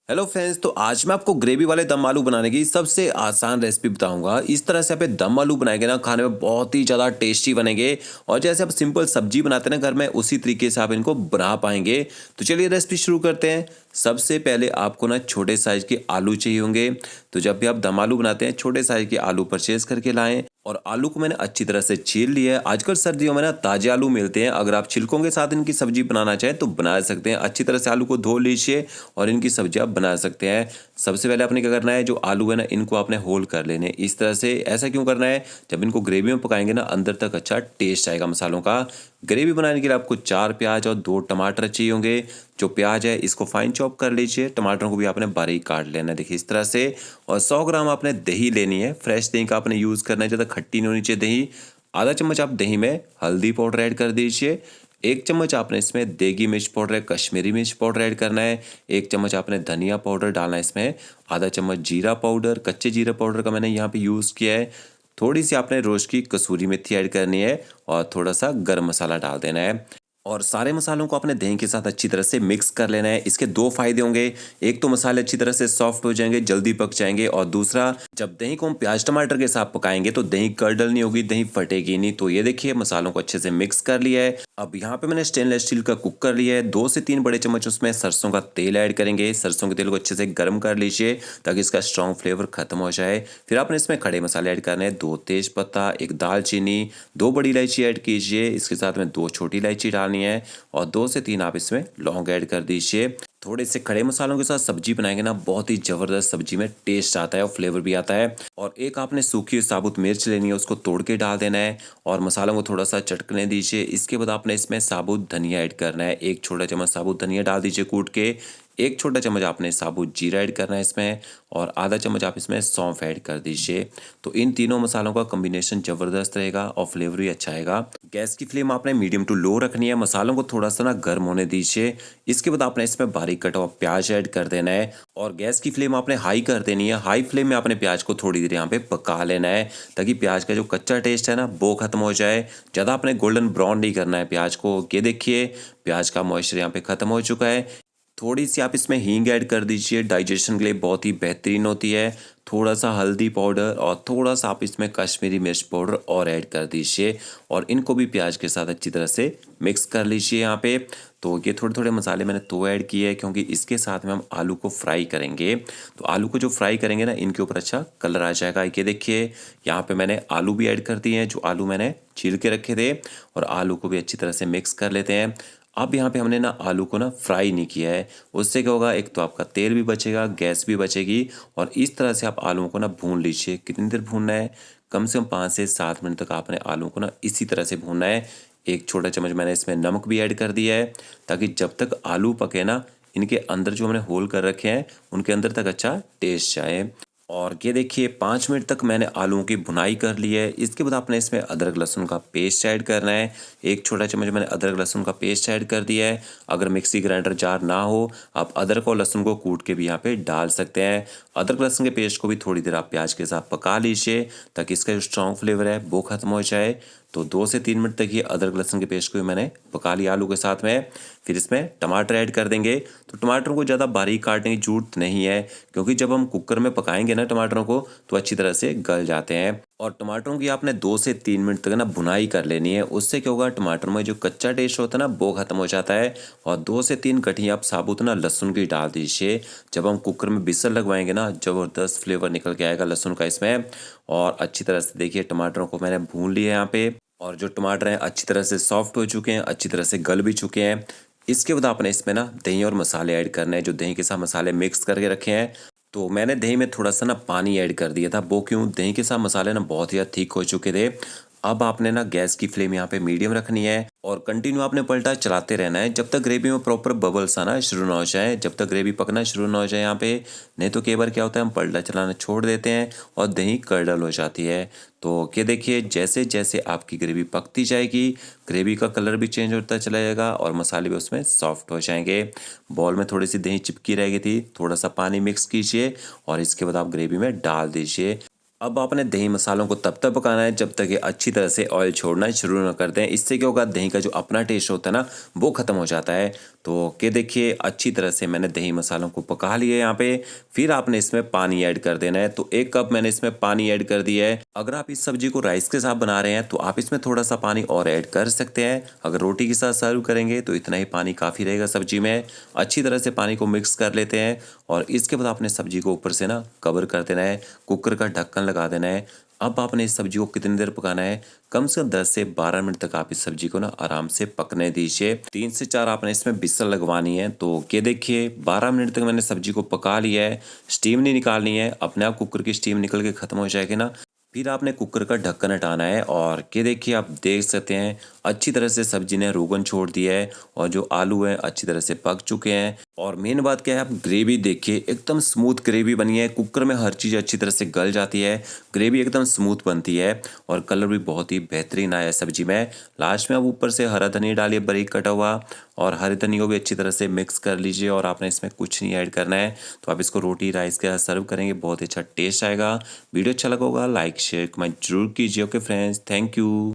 Hello friends, तो आज मैं आपको ग्रेवी वाले दम आलू बनाने की सबसे आसान रेसिपी बताऊंगा। इस तरह से आप ये दम आलू बनाएंगे ना, खाने में बहुत ही ज़्यादा टेस्टी बनेंगे। और जैसे आप सिंपल सब्जी बनाते हैं ना घर में, उसी तरीके से आप इनको बना पाएंगे। तो चलिए रेसिपी शुरू करते हैं। सबसे पहले आपको ना छोटे साइज़ के आलू चाहिए होंगे। तो जब भी आप दम आलू बनाते हैं, छोटे साइज़ के आलू परचेज करके लाएँ। और आलू को मैंने अच्छी तरह से छील लिया है। आजकल सर्दियों में ना ताज़े आलू मिलते हैं। अगर आप छिलकों के साथ इनकी सब्जी बनाना चाहें तो बना सकते हैं। अच्छी तरह से आलू को धो लीजिए और इनकी सब्जी आप बना सकते हैं। सबसे पहले आपने क्या करना है, जो आलू है ना, इनको आपने होल कर लेने हैं इस तरह से। ऐसा क्यों करना है, जब इनको ग्रेवी में पकाएंगे ना, अंदर तक अच्छा टेस्ट आएगा मसालों का। ग्रेवी बनाने के लिए आपको 4 प्याज और 2 टमाटर चाहिए होंगे। जो प्याज है इसको फाइन चॉप कर लीजिए, टमाटरों को भी आपने बारीक काट लेना है, देखिए इस तरह से। और 100 ग्राम आपने दही लेनी है। फ्रेश दही का आपने यूज़ करना है, ज़्यादा खट्टी नहीं होनी चाहिए दही। आधा चम्मच आप दही में हल्दी पाउडर ऐड कर दीजिए। 1 चम्मच आपने इसमें देगी मिर्च पाउडर है, कश्मीरी मिर्च पाउडर ऐड करना है। 1 चम्मच आपने धनिया पाउडर डालना है इसमें। आधा चम्मच जीरा पाउडर, कच्चे जीरा पाउडर का मैंने यहाँ पे यूज़ किया है। थोड़ी सी आपने रोस्ट की कसूरी मेथी ऐड करनी है और थोड़ा सा गरम मसाला डाल देना है। और सारे मसालों को अपने दही के साथ अच्छी तरह से मिक्स कर लेना है। इसके 2 फायदे होंगे। एक तो मसाले अच्छी तरह से सॉफ्ट हो जाएंगे, जल्दी पक जाएंगे। और दूसरा, जब दही को हम प्याज टमाटर के साथ पकाएंगे तो दही कर्डल नहीं होगी, दही फटेगी नहीं। तो ये देखिए मसालों को अच्छे से मिक्स कर लिया है। अब यहाँ पे मैंने स्टेनलेस स्टील का कुकर लिया है। 2 से 3 बड़े चम्मच उसमें सरसों का तेल ऐड करेंगे। सरसों के तेल को अच्छे से गर्म कर लीजिए ताकि इसका स्ट्रॉन्ग फ्लेवर खत्म हो जाए। फिर आपने इसमें खड़े मसाले ऐड करने हैं। 2 तेज पत्ता, 1 दालचीनी, 2 बड़ी इलायची ऐड कीजिए। इसके साथ में 2 छोटी इलायची डालनी है और 2 से 3 आप इसमें लौंग ऐड कर दीजिए। थोड़े से खड़े मसालों के साथ सब्जी बनाएंगे ना, बहुत ही ज़बरदस्त सब्जी में टेस्ट आता है और फ्लेवर भी आता है। और एक आपने सूखी हुई साबुत मिर्च लेनी है, उसको तोड़ के डाल देना है और मसालों को थोड़ा सा चटकने दीजिए। इसके बाद आपने इसमें साबुत धनिया ऐड करना है। 1 छोटा चम्मच साबुत धनिया डाल दीजिए कूट के। 1 छोटा चम्मच आपने साबुत जीरा ऐड करना है इसमें। और आधा चम्मच आप इसमें सौंफ ऐड कर दीजिए। तो इन तीनों मसालों का कॉम्बिनेशन ज़बरदस्त रहेगा और फ्लेवर भी अच्छा आएगा। गैस की फ्लेम आपने मीडियम टू लो रखनी है। मसालों को थोड़ा सा ना गर्म होने दीजिए। इसके बाद आपने इसमें बारीक कटा हुआ प्याज ऐड कर देना है और गैस की फ्लेम आपने हाई कर देनी है। हाई फ्लेम में आपने प्याज को थोड़ी देर यहाँ पे पका लेना है ताकि प्याज का जो कच्चा टेस्ट है ना, वो खत्म हो जाए। ज़्यादा आपने गोल्डन ब्राउन नहीं करना है प्याज को। ये देखिए प्याज का मॉइस्चर यहाँ पे खत्म हो चुका है। थोड़ी सी आप इसमें हींग ऐड कर दीजिए, डाइजेशन के लिए बहुत ही बेहतरीन होती है। थोड़ा सा हल्दी पाउडर और थोड़ा सा आप इसमें कश्मीरी मिर्च पाउडर और ऐड कर दीजिए और इनको भी प्याज के साथ अच्छी तरह से मिक्स कर लीजिए यहाँ पे। तो ये थोड़े थोड़े मसाले मैंने तो ऐड किए हैं क्योंकि इसके साथ में हम आलू को फ्राई करेंगे। तो आलू को जो फ्राई करेंगे ना, इनके ऊपर अच्छा कलर आ जाएगा। ये देखिए यहाँ पे मैंने आलू भी ऐड कर दिए हैं, जो आलू मैंने छील के रखे थे। और आलू को भी अच्छी तरह से मिक्स कर लेते हैं। अब यहाँ पे हमने ना आलू को ना फ्राई नहीं किया है। उससे क्या होगा, एक तो आपका तेल भी बचेगा, गैस भी बचेगी। और इस तरह से आप आलूओं को ना भून लीजिए। कितनी देर भूनना है, कम से कम 5 से 7 मिनट तक आपने आलू को ना इसी तरह से भूनना है। 1 छोटा चम्मच मैंने इसमें नमक भी ऐड कर दिया है ताकि जब तक आलू पके ना, इनके अंदर जो हमने होल कर रखे हैं उनके अंदर तक अच्छा टेस्ट जाए। और ये देखिए 5 मिनट तक मैंने आलूओं की भुनाई कर ली है। इसके बाद आपने इसमें अदरक लहसुन का पेस्ट ऐड करना है। 1 छोटा चम्मच मैंने अदरक लहसुन का पेस्ट ऐड कर दिया है। अगर मिक्सी ग्राइंडर जार ना हो, आप अदरक और लहसुन को कूट के भी यहाँ पे डाल सकते हैं। अदरक लहसुन के पेस्ट को भी थोड़ी देर आप प्याज के साथ पका लीजिए ताकि इसका जो स्ट्रॉन्ग फ्लेवर है वो खत्म हो जाए। तो 2 से 3 मिनट तक ये अदरक लहसुन के पेस्ट को भी मैंने पका लिया आलू के साथ में। फिर इसमें टमाटर ऐड कर देंगे। तो टमाटरों को ज़्यादा बारीक काटने की जरूरत नहीं है क्योंकि जब हम कुकर में पकाएंगे ना टमाटरों को, तो अच्छी तरह से गल जाते हैं। और टमाटरों की आपने 2 से 3 मिनट तक ना भुनाई कर लेनी है। उससे क्या होगा, टमाटर में जो कच्चा टेस्ट होता है ना, वो खत्म हो जाता है। और 2 से 3 कटी आप साबुत ना लहसुन की डाल दीजिए। जब हम कुकर में बिसल लगवाएंगे ना, ज़बरदस्त फ्लेवर निकल के आएगा लहसुन का इसमें। और अच्छी तरह से देखिए टमाटरों को मैंने भून लिया है यहाँ पे। और जो टमाटर हैं अच्छी तरह से सॉफ्ट हो चुके हैं, अच्छी तरह से गल भी चुके हैं। इसके बाद आपने इसमें ना दही और मसाले ऐड करने हैं, जो दही के साथ मसाले मिक्स करके रखे हैं। तो मैंने दही में थोड़ा सा ना पानी ऐड कर दिया था। वो क्यों, दही के साथ मसाले ना बहुत ज़्यादा थिक हो चुके थे। अब आपने ना गैस की फ्लेम यहाँ पे मीडियम रखनी है और कंटिन्यू आपने पलटा चलाते रहना है जब तक ग्रेवी में प्रॉपर बबल्स आना शुरू ना हो जाए, जब तक ग्रेवी पकना शुरू ना हो जाए यहाँ पे। नहीं तो कई बार क्या होता है, हम पलटा चलाना छोड़ देते हैं और दही कर्डल हो जाती है। तो ये देखिए जैसे जैसे आपकी ग्रेवी पकती जाएगी, ग्रेवी का कलर भी चेंज होता चला जाएगा और मसाले भी उसमें सॉफ्ट हो जाएंगे। बॉल में थोड़ी सी दही चिपकी रहेगी थी, थोड़ा सा पानी मिक्स कीजिए और इसके बाद आप ग्रेवी में डाल दीजिए। अब आपने दही मसालों को तब तक पकाना है जब तक ये अच्छी तरह से ऑयल छोड़ना शुरू ना कर दें। इससे क्या होगा, दही का जो अपना टेस्ट होता है ना, वो खत्म हो जाता है। तो ये देखिए अच्छी तरह से मैंने दही मसालों को पका लिया है यहाँ पे। फिर आपने इसमें पानी ऐड कर देना है। तो 1 कप मैंने इसमें पानी ऐड कर दिया है। अगर आप इस सब्जी को राइस के साथ बना रहे हैं तो आप इसमें थोड़ा सा पानी और ऐड कर सकते हैं। अगर रोटी के साथ सर्व करेंगे तो इतना ही पानी काफ़ी रहेगा सब्जी में। अच्छी तरह से पानी को मिक्स कर लेते हैं और इसके बाद आपने सब्जी को ऊपर से ना कवर कर देना है, कुकर का ढक्कन लगा देना है। अब आपने इस सब्जी को कितनी देर पकाना है, कम से कम 10 से 12 मिनट तक आप इस सब्जी को ना आराम से पकने दीजिए। 3 से 4 आपने इसमें विसल लगवानी है। तो ये देखिए 12 मिनट तक मैंने सब्जी को पका लिया है। स्टीम नहीं निकालनी है, अपने आप कुकर की स्टीम निकल के ख़त्म हो जाएगी ना। फिर आपने कुकर का ढक्कन हटाना है और ये देखिए आप देख सकते हैं अच्छी तरह से सब्जी ने रोगन छोड़ दिया है और जो आलू हैं अच्छी तरह से पक चुके हैं। और मेन बात क्या है, आप ग्रेवी देखिए एकदम स्मूथ ग्रेवी बनी है। कुकर में हर चीज़ अच्छी तरह से गल जाती है, ग्रेवी एकदम स्मूथ बनती है और कलर भी बहुत ही बेहतरीन आया है सब्जी में। लास्ट में आप ऊपर से हरा धनिया डालिए बारीक कटा हुआ और हरे धनिया को भी अच्छी तरह से मिक्स कर लीजिए। और आपने इसमें कुछ नहीं ऐड करना है। तो आप इसको रोटी राइस के साथ सर्व करेंगे, बहुत ही अच्छा टेस्ट आएगा। वीडियो अच्छा लगा होगा लाइक शेयर कमेंट जरूर कीजिए। Okay friends, thank you.